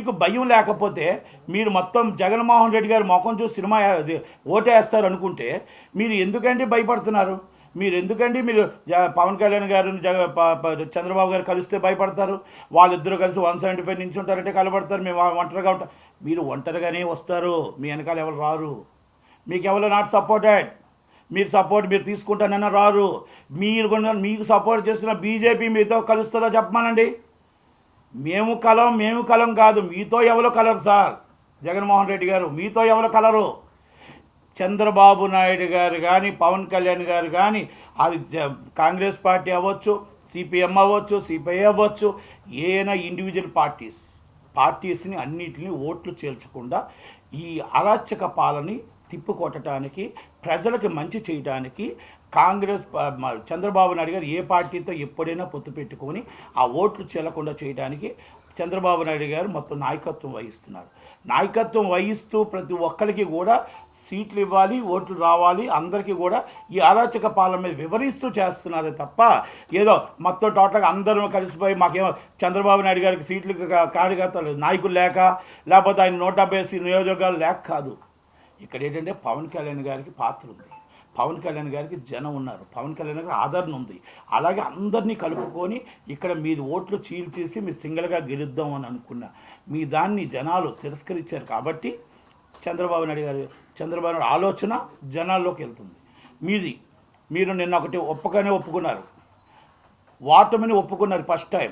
మీకు భయం లేకపోతే మీరు మొత్తం జగన్మోహన్ రెడ్డి గారి ముఖం చూసి సినిమా ఓటేస్తారు అనుకుంటే మీరు ఎందుకండి భయపడుతున్నారు? మీరు ఎందుకండి మీరు పవన్ కళ్యాణ్ గారు చంద్రబాబు గారు కలిస్తే భయపడతారు? వాళ్ళిద్దరూ కలిసి 175 నుంచి ఉంటారంటే కలబడతారు, మేము ఒంటరిగా ఉంటాం. మీరు ఒంటరిగానే వస్తారు, మీ వెనకాల ఎవరు రారు. మీకు ఎవరు నాట్ సపోర్టెడ్. మీరు తీసుకుంటానన్నా రారు. మీకు సపోర్ట్ చేసిన బీజేపీ మీతో కలుస్తుందో చెప్పమానండి. మేము కలం కాదు, మీతో ఎవరు కలరు సార్? జగన్మోహన్ రెడ్డి గారు మీతో ఎవరు కలరు? చంద్రబాబు నాయుడు గారు కానీ పవన్ కళ్యాణ్ గారు కానీ అది కాంగ్రెస్ పార్టీ అవ్వచ్చు, సిపిఎం అవ్వచ్చు, సిపిఐ అవ్వచ్చు, ఏదైనా ఇండివిజువల్ పార్టీస్ని అన్నిటిని ఓట్లు చేర్చకుండా ఈ అరాచక పాలని తిప్పుకొట్టడానికి, ప్రజలకు మంచి చేయడానికి చంద్రబాబు నాయుడు గారు ఏ పార్టీతో ఎప్పుడైనా పొత్తు పెట్టుకొని ఆ ఓట్లు చెల్లకుండా చేయడానికి చంద్రబాబు నాయుడు గారు మొత్తం నాయకత్వం వహిస్తూ ప్రతి ఒక్కరికి కూడా సీట్లు ఇవ్వాలి, ఓట్లు రావాలి, అందరికీ కూడా ఈ అరాచక పాలన మీద వివరిస్తూ చేస్తున్నారే తప్ప ఏదో మొత్తం టోటల్గా అందరం కలిసిపోయి మాకేమో చంద్రబాబు నాయుడు గారికి సీట్లు కార్యకర్తలు నాయకులు లేకపోతే ఆయన 170 నియోజకవర్గాలు లేక కాదు. ఇక్కడ ఏంటంటే పవన్ కళ్యాణ్ గారికి పాత్ర ఉంది, పవన్ కళ్యాణ్ గారికి జనం ఉన్నారు, పవన్ కళ్యాణ్ గారికి ఆదరణ ఉంది. అలాగే అందరినీ కలుపుకొని ఇక్కడ మీది ఓట్లు చీల్చేసి మీరు సింగిల్గా గెలుద్దాం అని అనుకున్న మీ దాన్ని జనాలు తిరస్కరించారు. కాబట్టి చంద్రబాబు నాయుడు ఆలోచన జనాల్లోకి వెళ్తుంది. మీరు నిన్న ఒకటి ఒప్పుకున్నారు, ఓటమిని ఒప్పుకున్నారు ఫస్ట్ టైం.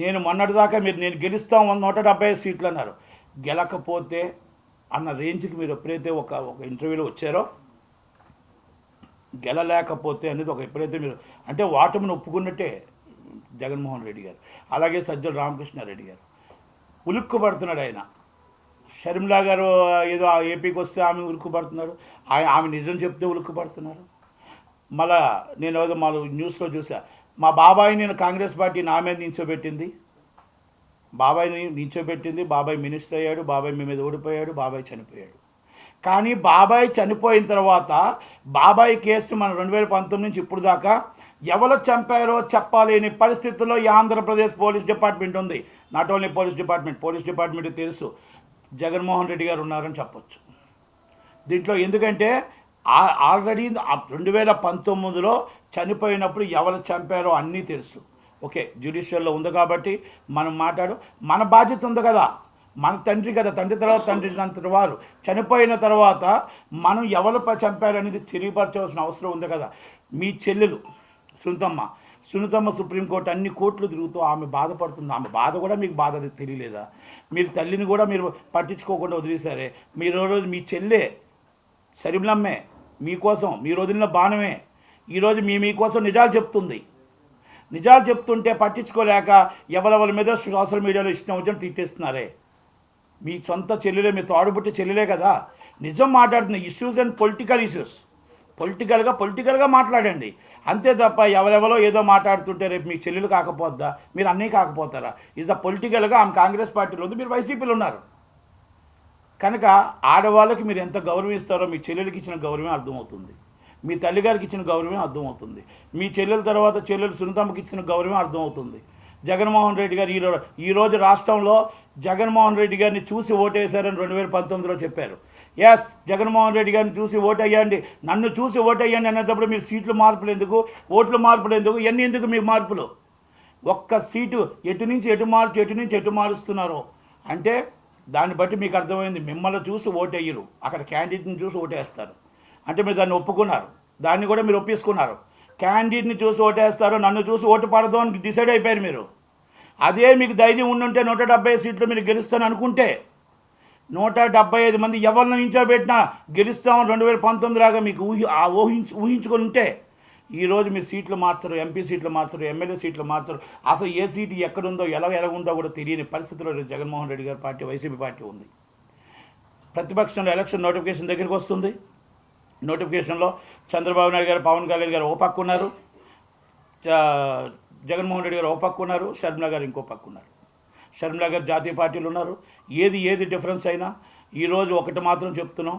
నేను మొన్నటిదాకా నేను గెలుస్తాం 175 సీట్లు అన్నారు. గెలకపోతే అన్న రేంజ్కి మీరు ఎప్పుడైతే ఒక ఇంటర్వ్యూలో వచ్చారో, గెలలేకపోతే అనేది ఎప్పుడైతే మీరు అంటే ఓటమిని ఒప్పుకున్నట్టే జగన్మోహన్ రెడ్డి గారు. అలాగే సజ్జల రామకృష్ణారెడ్డి గారు ఉలుక్కుపడుతున్నాడు. ఆయన షర్మిలా గారు ఏదో ఏపీకి వస్తే ఆమె ఉలుక్కుపడుతున్నారు, ఆమె నిజం చెప్తే ఉలుక్కుపడుతున్నారు. మళ్ళా నేను ఏదో మా న్యూస్లో చూసా, మా బాబాయిని నేను కాంగ్రెస్ పార్టీ నా మీద నించోబెట్టింది, బాబాయ్ మినిస్టర్ అయ్యాడు, బాబాయ్ మీ మీద ఓడిపోయాడు, బాబాయ్ చనిపోయాడు. కానీ బాబాయ్ చనిపోయిన తర్వాత బాబాయ్ కేసు మన 2019 నుంచి ఇప్పుడు దాకా ఎవరు చంపారో చెప్పలేని పరిస్థితుల్లో ఈ ఆంధ్రప్రదేశ్ పోలీస్ డిపార్ట్మెంట్ ఉంది. నాట్ ఓన్లీ పోలీస్ డిపార్ట్మెంట్ తెలుసు జగన్మోహన్ రెడ్డి గారు ఉన్నారని చెప్పొచ్చు దీంట్లో. ఎందుకంటే ఆల్రెడీ 2019లో చనిపోయినప్పుడు ఎవరు చంపారో అన్నీ తెలుసు. ఓకే, జ్యుడిషియల్లో ఉంది కాబట్టి మనం మన బాధ్యత ఉంది కదా, మన తండ్రి కదా, తండ్రి తర్వాత వారు చనిపోయిన తర్వాత మనం ఎవరు చంపారనేది తెలియపరచవలసిన అవసరం ఉంది కదా. మీ చెల్లెలు సునీతమ్మ సుప్రీంకోర్టు అన్ని కోర్టులు తిరుగుతూ ఆమె బాధపడుతుంది. ఆమె బాధ కూడా మీకు బాధ తెలియలేదా? మీరు తల్లిని కూడా మీరు పట్టించుకోకుండా వదిలేశారే. మీరు రోజు మీ చెల్లె సరిమలమ్మే మీకోసం మీరు వదిలిన బాణమే ఈరోజు మీకోసం నిజాలు చెప్తుంటే పట్టించుకోలేక ఎవరెవరి మీద సోషల్ మీడియాలో ఇష్టం వచ్చినట్టు తిట్టేస్తున్నారే. మీ సొంత చెల్లెలే, మీ తోడుబుట్టి చెల్లెలే కదా నిజం మాట్లాడుతున్న ఇష్యూస్ అండ్ పొలిటికల్గా మాట్లాడండి అంతే తప్ప ఎవరెవరో ఏదో మాట్లాడుతుంటే రేపు మీ చెల్లెలు కాకపోద్దా, మీరు అన్నీ కాకపోతారా? ఇస్ ద పొలిటికల్గా ఆమె కాంగ్రెస్ పార్టీలో ఉంది, మీరు వైసీపీలో ఉన్నారు కనుక ఆడవాళ్ళకి మీరు ఎంత గౌరవిస్తారో మీ చెల్లెలకి ఇచ్చిన గౌరవమే అర్థమవుతుంది, మీ తల్లిగారికి ఇచ్చిన గౌరవమే అర్థమవుతుంది, మీ చెల్లెల తర్వాత చెల్లెలు సునీతమ్మకి ఇచ్చిన గౌరవమే అర్థమవుతుంది. జగన్మోహన్ రెడ్డి గారు ఈరోజు రాష్ట్రంలో జగన్మోహన్ రెడ్డి గారిని చూసి ఓటేశారని 2019లో చెప్పారు. ఎస్, జగన్మోహన్ రెడ్డి గారిని చూసి ఓటేయండి, నన్ను చూసి ఓటేయండి అనేటప్పుడు మీరు ఓట్లు మార్పులు ఎందుకు, ఇవన్నీ ఎందుకు మీకు మార్పులు? ఒక్క సీటు ఎటు నుంచి ఎటు మారుస్తున్నారో అంటే దాన్ని బట్టి మీకు అర్థమైంది. మిమ్మల్ని చూసి ఓటేయరు, అక్కడ క్యాండిడేట్ని చూసి ఓటేస్తారు. అంటే మీరు దాన్ని ఒప్పుకున్నారు, దాన్ని కూడా మీరు ఒప్పేసుకున్నారు. క్యాండిడేట్ని చూసి ఓటేస్తారు, నన్ను చూసి ఓటు పడదు అని డిసైడ్ అయిపోయారు మీరు. అదే మీకు ధైర్యం ఉండుంటే 170 సీట్లు మీరు గెలుస్తాను అనుకుంటే 175 మంది ఎవరిని నించోబెట్టినా గెలుస్తామని 2019 లాగా మీకు ఊహించుకొని ఉంటే ఈరోజు మీరు సీట్లు మార్చరు, ఎంపీ సీట్లు మార్చరు, ఎమ్మెల్యే సీట్లు మార్చరు. అసలు ఏ సీటు ఎక్కడుందో ఎలాగుందో కూడా తెలియని పరిస్థితిలో జగన్మోహన్ రెడ్డి గారి పార్టీ వైసీపీ పార్టీ ఉంది. ప్రతిపక్షంలో ఎలక్షన్ నోటిఫికేషన్ దగ్గరికి వస్తుంది. నోటిఫికేషన్లో చంద్రబాబు నాయుడు గారు, పవన్ కళ్యాణ్ గారు ఓ పక్క ఉన్నారు, జగన్మోహన్ రెడ్డి గారు ఓ పక్క ఉన్నారు, షర్మిలా గారు ఇంకో పక్క ఉన్నారు. షర్మిలా గారు జాతీయ పార్టీలు ఉన్నారు. ఏది డిఫరెన్స్ అయినా ఈరోజు ఒకటి మాత్రం చెప్తున్నాం,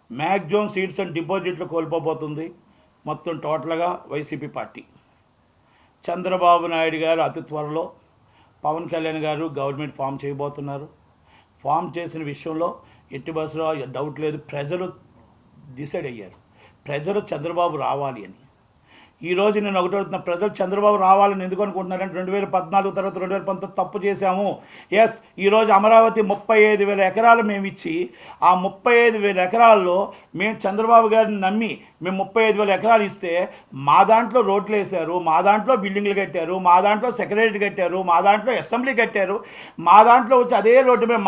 మ్యాక్సిమం సీట్స్ అండ్ డిపాజిట్లు కోల్పోబోతుంది మొత్తం టోటల్గా వైసీపీ పార్టీ. చంద్రబాబు నాయుడు గారు అతి త్వరలో పవన్ కళ్యాణ్ గారు గవర్నమెంట్ ఫామ్ చేయబోతున్నారు. ఫామ్ చేసిన విషయంలో ఎట్టి బస్సులో డౌట్ లేదు. ప్రజలు డిసైడ్ అయ్యారు, ప్రజలు చంద్రబాబు రావాలి అని. ఈరోజు నేను ఒకటి అడుగుతున్నా, ప్రజలు చంద్రబాబు రావాలని ఎందుకు అనుకుంటున్నారంటే 2014 తర్వాత 2019 తప్పు చేశాము. ఎస్, ఈరోజు అమరావతి 35,000 ఎకరాలు మేము ఇచ్చి, ఆ 35,000 ఎకరాల్లో మేము చంద్రబాబు గారిని నమ్మి మేము 35,000 ఎకరాలు ఇస్తే మా దాంట్లో రోడ్లు వేశారు, మా దాంట్లో బిల్డింగ్లు కట్టారు, మా దాంట్లో సెక్రటరీ కట్టారు, మా దాంట్లో అసెంబ్లీ కట్టారు, మా దాంట్లో వచ్చి అదే రోడ్డు మీద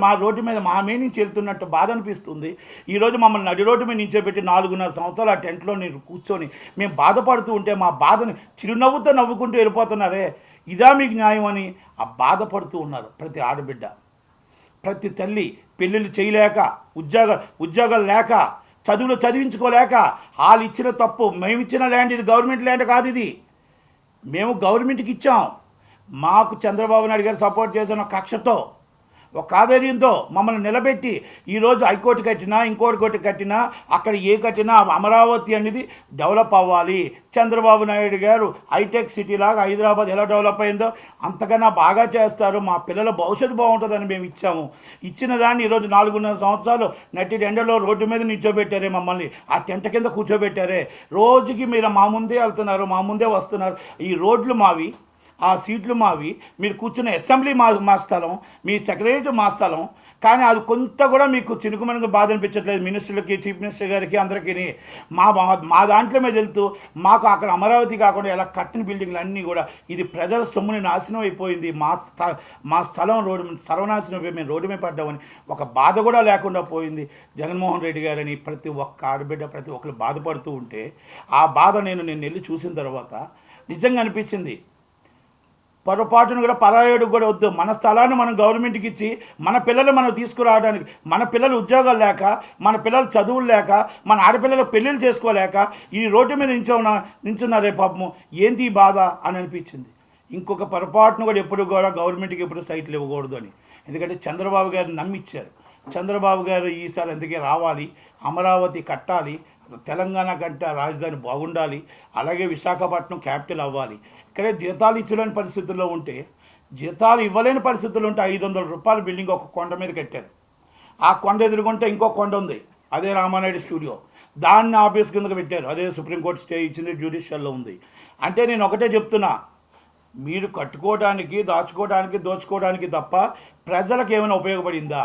మా రోడ్డు మీద మా మీద నుంచి వెళ్తున్నట్టు బాధ అనిపిస్తుంది. ఈరోజు మమ్మల్ని నడి రోడ్డు మీద నించోబెట్టి 4.5 సంవత్సరాలు ఆ టెంట్లో నేను కూర్చొని మేము బాధపడుతూ ఉంటే మా బాధని చిరునవ్వుతో నవ్వుకుంటూ వెళ్ళిపోతున్నారే, ఇదా మీకు న్యాయం అని ఆ బాధపడుతూ ఉన్నారు ప్రతి ఆడబిడ్డ, ప్రతి తల్లి. పెళ్ళిళ్ళు చేయలేక, ఉద్యోగాలు లేక, చదువులు చదివించుకోలేక, వాళ్ళు ఇచ్చిన తప్పు. మేము ఇచ్చిన ల్యాండ్ ఇది గవర్నమెంట్ ల్యాండ్ కాదు, ఇది మేము గవర్నమెంట్కి ఇచ్చాం. మాకు చంద్రబాబు నాయుడు గారు సపోర్ట్ చేసిన కక్షతో, ఒక ఆధైర్యంతో మమ్మల్ని నిలబెట్టి ఈరోజు హైకోర్టు కట్టినా, ఇంకోటి కట్టినా, అక్కడ ఏ కట్టినా అమరావతి అనేది డెవలప్ అవ్వాలి. చంద్రబాబు నాయుడు గారు హైటెక్ సిటీ లాగా హైదరాబాద్ ఎలా డెవలప్ అయిందో అంతకన్నా బాగా చేస్తారు, మా పిల్లల భవిష్యత్తు బాగుంటుందని మేము ఇచ్చాము. ఇచ్చిన దాన్ని ఈరోజు 4.5 సంవత్సరాలు నట్టి ఎండలో రోడ్డు మీద నిల్చోబెట్టారే, మమ్మల్ని ఆ టెంట కింద కూర్చోబెట్టారే. రోజుకి మీరు మా ముందే వెళ్తున్నారు, మా ముందే వస్తున్నారు. ఈ రోడ్లు మావి, ఆ సీట్లు మావి, మీరు కూర్చున్న అసెంబ్లీ మా స్థలం, మీ సెక్రటరీ మా స్థలం. కానీ అది కొంత కూడా మీకు చినుకుమనుకు బాధ అనిపించట్లేదు మినిస్టర్లకి, చీఫ్ మినిస్టర్ గారికి, అందరికీ. మా దాంట్లో మీద వెళ్తూ మాకు అక్కడ అమరావతి కాకుండా ఎలా కట్టిన బిల్డింగ్లు అన్నీ కూడా ఇది ప్రజల సొమ్ముని నాశనం అయిపోయింది, మా స్థలం సర్వనాశనం అయిపోయి మేము రోడ్డు మీద పడ్డామని ఒక బాధ కూడా లేకుండా పోయింది జగన్మోహన్ రెడ్డి గారని ప్రతి ఒక్క ఆడబిడ్డ, ప్రతి ఒక్కరు బాధపడుతూ ఉంటే ఆ బాధ నేను వెళ్ళి చూసిన తర్వాత నిజంగా అనిపించింది. పొరపాటును కూడా పరాయుడికి కూడా వద్దు. మన స్థలాన్ని మనం గవర్నమెంట్కి ఇచ్చి మన పిల్లలు మనం తీసుకురావడానికి, మన పిల్లలు ఉద్యోగాలు లేక, మన పిల్లలు చదువులు లేక, మన ఆడపిల్లలు పెళ్ళిళ్ళు చేసుకోలేక ఈ రోడ్డు మీద నించున్నారే పాపము, ఏంటి ఈ బాధ అని అనిపించింది. ఇంకొక పొరపాటును కూడా ఎప్పుడు కూడా గవర్నమెంట్కి ఎప్పుడు సైట్లు ఇవ్వకూడదు అని. ఎందుకంటే చంద్రబాబు గారిని నమ్మిచ్చారు. చంద్రబాబు గారు ఈసారి అందుకే రావాలి, అమరావతి కట్టాలి, తెలంగాణ కంటే రాజధాని బాగుండాలి, అలాగే విశాఖపట్నం క్యాపిటల్ అవ్వాలి. ఇక్కడే జీతాలు ఇచ్చలేని పరిస్థితుల్లో ఉంటే, జీతాలు ఇవ్వలేని పరిస్థితుల్లో ఉంటే 500 రూపాయల బిల్డింగ్ ఒక కొండ మీద కట్టారు. ఆ కొండ ఎదురుకుంటే ఇంకో కొండ ఉంది, అదే రామానాయుడు స్టూడియో, దాన్ని ఆఫీస్ కిందకు పెట్టారు. అదే సుప్రీంకోర్టు స్టే ఇచ్చింది, జ్యుడిషియల్లో ఉంది. అంటే నేను ఒకటే చెప్తున్నా, మీరు కట్టుకోవడానికి, దాచుకోవడానికి, దోచుకోవడానికి తప్ప ప్రజలకు ఏమైనా ఉపయోగపడిందా?